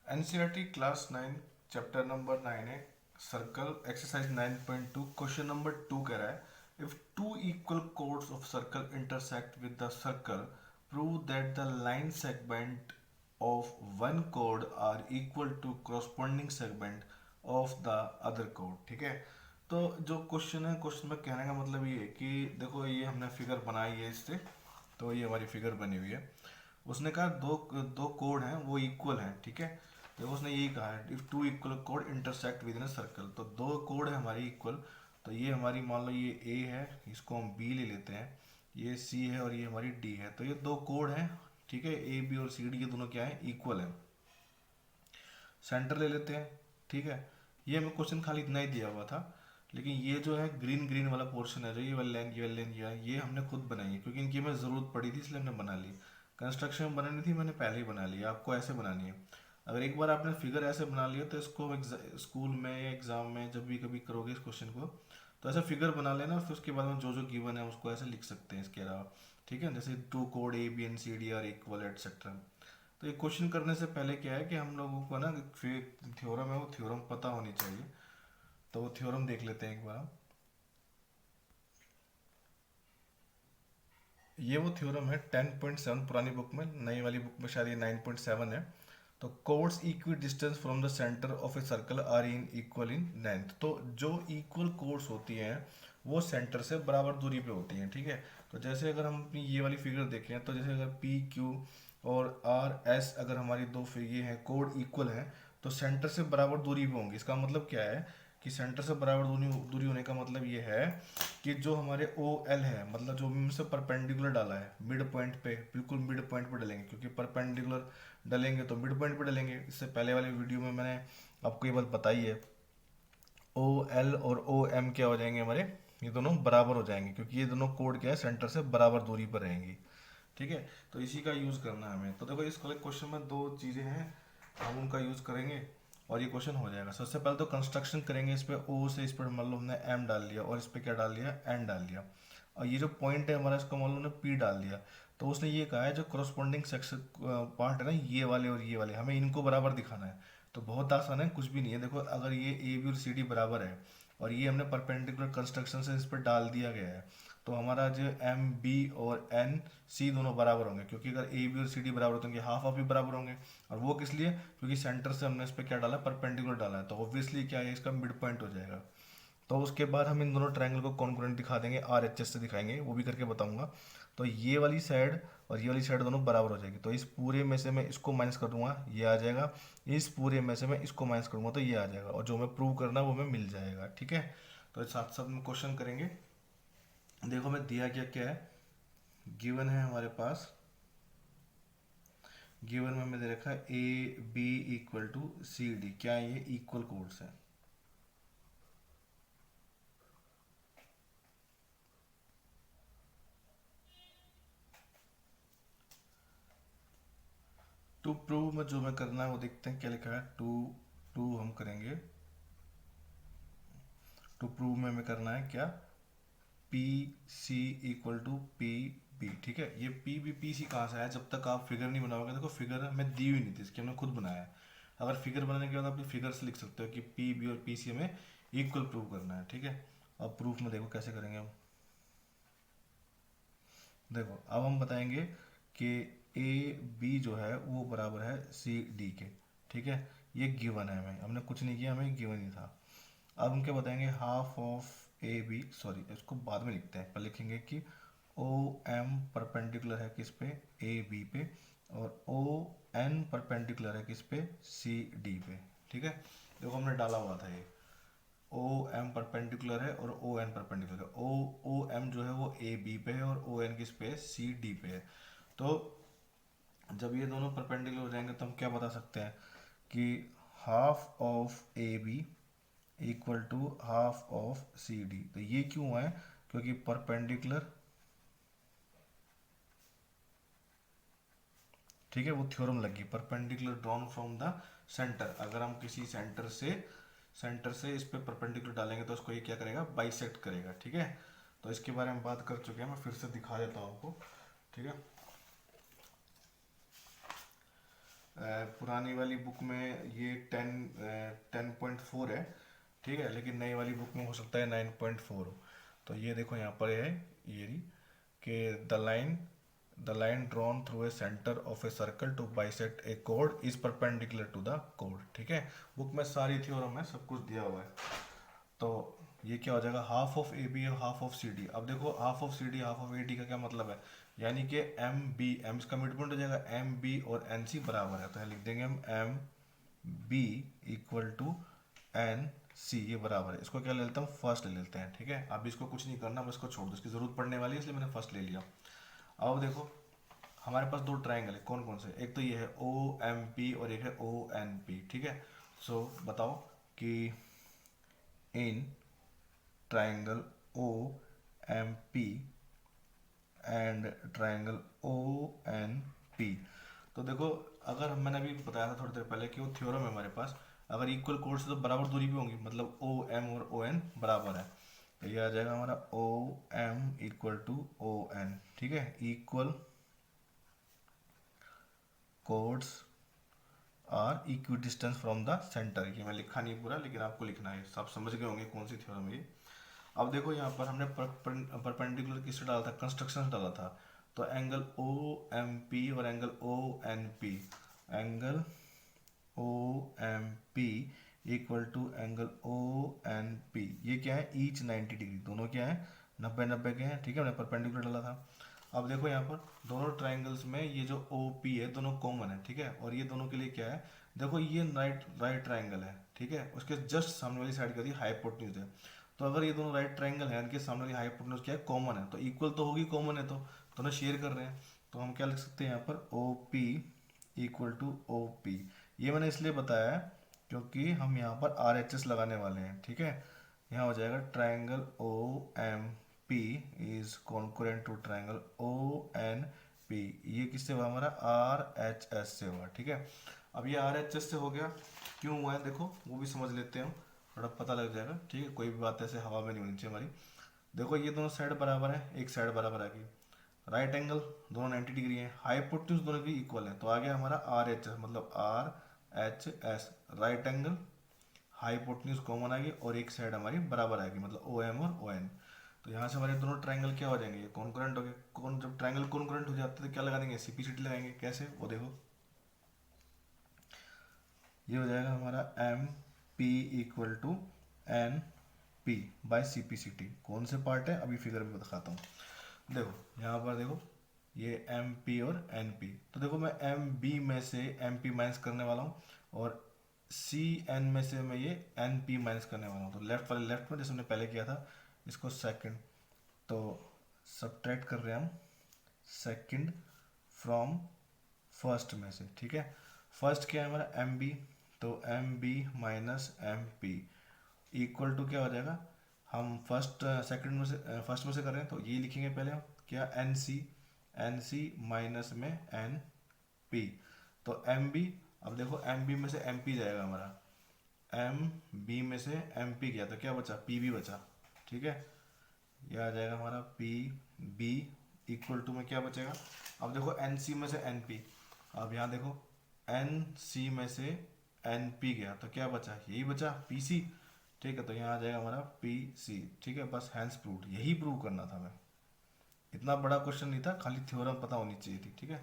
NCERT class 9 chapter number 9 है circle exercise 9.2 question number 2 कह रहा है if two equal chords of circle intersect with the circle prove that the line segment of one कोड are equal to corresponding segment of the other कोड। ठीक है, तो जो क्वेश्चन है, क्वेश्चन में कहने का मतलब ये है कि देखो ये हमने फिगर बनाई है इससे, तो ये हमारी फिगर बनी हुई है। उसने कहा दो दो कोड हैं वो इक्वल हैं। ठीक है, तो उसने यही कहा है if two equal code intersect with in a circle, तो दो कोड है हमारी इक्वल। तो ये हमारी मान लो ये ए है, इसको हम बी ले लेते हैं, ये सी है और ये हमारी डी है। तो ये दो कोड हैं। ठीक है, ए बी और सी डी ये दोनों क्या है, इक्वल है। सेंटर ले लेते हैं। ठीक है, ये हमें क्वेश्चन खाली इतना ही दिया हुआ था, लेकिन ये जो है ग्रीन ग्रीन वाला पोर्शन है जो ये वाली लाइन, ये वाली लाइन, ये हमने खुद बनाई है क्योंकि इनकी हमें ज़रूरत पड़ी थी इसलिए हमने बना ली। कंस्ट्रक्शन में बनानी थी, मैंने पहले ही बना लिया। आपको ऐसे बनानी है। अगर एक बार आपने फिगर ऐसे बना लिया तो इसको स्कूल में या एग्जाम में जब भी कभी करोगे इस क्वेश्चन को, तो ऐसा फिगर बना लेना, फिर उसके बाद में जो जो गिवन है उसको ऐसे लिख सकते हैं इसके अलावा। ठीक है, जैसे टू कोड A B and C D are equal etcetera. तो ये क्वेश्चन करने से पहले क्या है कि हम लोगों को ना थ्योरम है वो थ्योरम पता होनी चाहिए। तो वो थ्योरम देख लेते हैं एक बार हम। ये वो थ्योरम है 10.7 पुरानी बुक में, नई वाली बुक में शायद ये 9.7 है। तो chords equidistant from the centre of a circle are in equal in length. तो जो इक्वल कोड्स होती हैं वो सेंटर से बराबर दूरी पे होती हैं। ठीक है, तो जैसे अगर हम अपनी ये वाली फिगर देखें, तो जैसे अगर पी क्यू और आर एस अगर हमारी दो ये हैं कोड इक्वल हैं, तो सेंटर से बराबर दूरी पे होंगे। इसका मतलब क्या है कि सेंटर से बराबर दूरी दूरी होने का मतलब ये है कि जो हमारे ओ एल है, मतलब जो भी हमसे परपेंडिकुलर डाला है मिड पॉइंट पे, बिल्कुल मिड पॉइंट पे डालेंगे क्योंकि परपेंडिकुलर डालेंगे तो मिड पॉइंट पे डालेंगे। इससे पहले वाली वीडियो में मैंने आपको ये बात बताई है। ओ एल और ओ एम क्या हो जाएंगे हमारे, ये दोनों बराबर हो जाएंगे क्योंकि ये दोनों कोड क्या है सेंटर से बराबर दूरी पर रहेंगी। ठीक है, तो इसी का यूज़ करना है हमें। तो देखो इस क्वेश्चन में दो चीज़ें हैं, हम उनका यूज़ करेंगे और ये क्वेश्चन हो जाएगा। सबसे पहले तो कंस्ट्रक्शन करेंगे। इस पे ओ से इस पर मान लो हमने एम डाल लिया और इस पे क्या डाल लिया, एन डाल लिया। और ये जो पॉइंट है हमारा इसको मान लो हमने पी डाल दिया। तो उसने ये कहा है जो करस्पॉन्डिंग सेक्शन पार्ट है ना, ये वाले और ये वाले, हमें इनको बराबर दिखाना है। तो बहुत आसान है, कुछ भी नहीं है। देखो अगर ये ए बी और सी डी बराबर है और ये हमने परपेंडिकुलर कंस्ट्रक्शन से इस पर डाल दिया गया है, तो हमारा जो एम बी और एन सी दोनों बराबर होंगे क्योंकि अगर ए बी और सी डी बराबर होंगे हाफ ऑफ भी बराबर होंगे। और वो किस लिए, क्योंकि सेंटर से हमने इस पर क्या डाला, परपेंडिकुलर डाला है, तो ऑब्वियसली क्या है इसका मिड पॉइंट हो जाएगा। तो उसके बाद हम इन दोनों ट्रायंगल को कॉन्ग्रुएंट दिखा देंगे, आर एच एस से दिखाएंगे, वो भी करके बताऊंगा। तो ये वाली साइड और ये वाली साइड दोनों बराबर हो जाएगी। तो इस पूरे में से मैं इसको माइनस कर दूंगा, ये आ जाएगा। इस पूरे में से मैं इसको माइनस करूंगा तो ये आ जाएगा, और जो हमें प्रूव करना है वो हमें मिल जाएगा। ठीक है, तो साथ साथ में क्वेश्चन करेंगे। देखो मैं दिया क्या क्या है, गिवन है हमारे पास, गिवन में हमें दे रखा है A B equal to C D. क्या है ये, इक्वल कोड्स है। टू प्रूव में जो हमें करना है वो देखते हैं क्या लिखा है। टू टू हम करेंगे, टू प्रूव में हमें करना है क्या, P C equal to P B. ठीक है, ये पी बी पी सी कहाँ से आया, जब तक आप फिगर नहीं बनाओगे। देखो फिगर हमें दी हुई नहीं थी, इसकी हमने खुद बनाया है। अगर फिगर बनाने के बाद आप फिगर से लिख सकते हो कि पी बी और पी सी हमें इक्वल प्रूव करना है। ठीक है, अब प्रूफ में देखो कैसे करेंगे हम। देखो अब हम बताएंगे कि ए बी जो है वो बराबर है सी डी के। ठीक है, ये गिवन है, हमें हमने कुछ नहीं किया, हमें गिवन ही था। अब हम क्या बताएंगे, half of A B, sorry इसको बाद में लिखते हैं, पर लिखेंगे कि ओ एम परपेंडिकुलर है किस पे, ए बी पे, और ओ एन परपेंडिकुलर है किस पे, सी डी पे। ठीक है, देखो हमने डाला हुआ था ये ओ एम परपेंडिकुलर है और ओ एन परपेंडिकुलर है। ओ एम जो है वो ए बी पे है और ओ एन किस पे है, सी डी पे है। तो जब ये दोनों परपेंडिकुलर हो जाएंगे तो हम क्या बता सकते हैं कि half of A B equal to half of C D. तो ये क्यों है, क्योंकि परपेंडिकुलर, ठीक है, वो थ्योरम लगी, perpendicular drawn from the centre. अगर हम किसी सेंटर से इस पे परपेंडिकुलर डालेंगे तो उसको ये क्या करेगा, बाइसेक्ट करेगा। ठीक है, तो इसके बारे में बात कर चुके हैं, मैं फिर से दिखा देता हूँ आपको। ठीक है, पुरानी वाली बुक में ये 10.4 है, ठीक है, लेकिन नई वाली बुक में हो सकता है 9.4 हो। तो ये देखो यहाँ पर है, ये रही कि the line drawn through a centre of a circle to bisect A code is perpendicular to the code, ठीक है। बुक में सारी थ्योरम है, सब कुछ दिया हुआ है। तो ये क्या हो जाएगा, हाफ ऑफ ए बी और हाफ ऑफ सी डी। अब देखो half of C D half of A D का क्या मतलब है, यानी कि एम बी, एम इसका मिड पॉइंट हो जाएगा, एम बी और एन सी बराबर है, तो यहाँ लिख देंगे हम M B equal to N C, ये बराबर है। इसको क्या ले लेता हूँ, फर्स्ट ले लेते हैं, ठीक है। अब इसको कुछ नहीं करना, बस इसको छोड़ दो, इसकी जरूरत पड़ने वाली है इसलिए मैंने फर्स्ट ले लिया। अब देखो हमारे पास दो ट्राइंगल है, कौन कौन से, एक तो ये है ओ एम पी और एक है ओ एन पी, ठीक है। सो बताओ कि इन triangle OMP and triangle ONP। तो देखो अगर मैंने अभी बताया था थोड़ी देर पहले कि वो थ्योरम है हमारे पास, अगर इक्वल कोर्स तो बराबर दूरी पे होंगी, मतलब OM और ON बराबर है, तो ये आ जाएगा हमारा OM इक्वल टू ON, ठीक है। Equal chords are equidistant from the centre, ये मैं लिखा नहीं पूरा, लेकिन आपको लिखना है, सब समझ गए होंगे कौन सी थ्योरम है ये। अब देखो यहाँ पर हमने परपेंडिकुलर किससे डाला था, कंस्ट्रक्शन से डाला था। तो एंगल ओ एम पी और angle O N P, angle O M P equal to angle O N P, ये क्या है, ईच 90 डिग्री, दोनों क्या है, 90 के हैं, ठीक है। हमने परपेंडिकुलर डाला था। अब देखो यहाँ पर दोनों ट्राइंगल्स में ये जो ओ पी है दोनों कॉमन है, ठीक है, और ये दोनों के लिए क्या है, देखो ये राइट राइट ट्राइंगल है, ठीक है, उसके जस्ट सामने वाली साइड का दी हाइपोटेन्यूज है। तो अगर ये दोनों राइट ट्राइंगल है, इनके सामने वाली हाइपोटेन्यूज क्या है, कॉमन है, तो इक्वल तो होगी, कॉमन है तो दोनों शेयर कर रहे हैं। तो हम क्या लिख सकते हैं यहाँ पर, O P equal to O P. ये मैंने इसलिए बताया है क्योंकि हम यहाँ पर आर एच एस लगाने वाले हैं, ठीक है। यहाँ हो जाएगा triangle O M P is concurrent to triangle O N P, ये किससे हुआ, हमारा आर एच एस से हुआ, ठीक है। अब ये आर एच एस से हो गया, क्यों हुआ है देखो वो भी समझ लेते हैं हम, थोड़ा पता लग जाएगा, ठीक है। कोई भी बात ऐसे हवा में नहीं होनी चाहिए हमारी। देखो ये दोनों साइड बराबर है, एक साइड बराबर आ गई, राइट एंगल दोनों 90 डिग्री है, हाइपोटेन्यूज दोनों की इक्वल है, तो आ गया हमारा आर एच एस, मतलब R H S, right angle, hypotenuse common आ गई और एक साइड हमारी बराबर आएगी, मतलब ओ एम और ओ एन। तो यहाँ से हमारे दोनों ट्राइंगल क्या हो जाएंगे, ये कॉन्करेंट हो गए। कौन, जब ट्राइंगल कॉन्करेंट हो जाते हैं तो क्या लगा देंगे, सीपीसीटी लगाएंगे, कैसे वो देखो, ये हो जाएगा हमारा M P equal to N P by C P C T. कौन से पार्ट है अभी फिगर में दिखाता हूँ। देखो यहाँ पर देखो ये एम पी और एन पी, तो देखो मैं एम बी में से एम पी माइनस करने वाला हूँ और सी एन में से मैं ये एन पी माइनस करने वाला हूँ। तो लेफ्ट वाले लेफ्ट में जैसे हमने पहले किया था, इसको सेकंड, तो सब्ट्रैक्ट कर रहे हैं हम सेकंड फ्रॉम फर्स्ट में से, ठीक है। फर्स्ट क्या है हमारा एम बी, तो M B minus M P equal to क्या हो जाएगा, हम फर्स्ट सेकंड में से फर्स्ट में से कर रहे हैं तो ये लिखेंगे पहले हम क्या, एन सी माइनस में एन पी, तो एम बी। अब देखो एम बी में से एम पी जाएगा हमारा, एम बी में से एम पी गया तो क्या बचा, पी बी बचा, ठीक है। यह आ जाएगा हमारा पी बी इक्वल टू में क्या बचेगा, अब देखो एन सी में से एन पी, अब यहाँ देखो एन सी में से एन पी गया तो क्या बचा, यही बचा पी सी, ठीक है। तो यहाँ आ जाएगा हमारा पी सी, ठीक है, बस हैंस प्रूव्ड, यही प्रूव करना था हमें, इतना बड़ा क्वेश्चन नहीं था, खाली थ्योरम पता होनी चाहिए थी, ठीक है।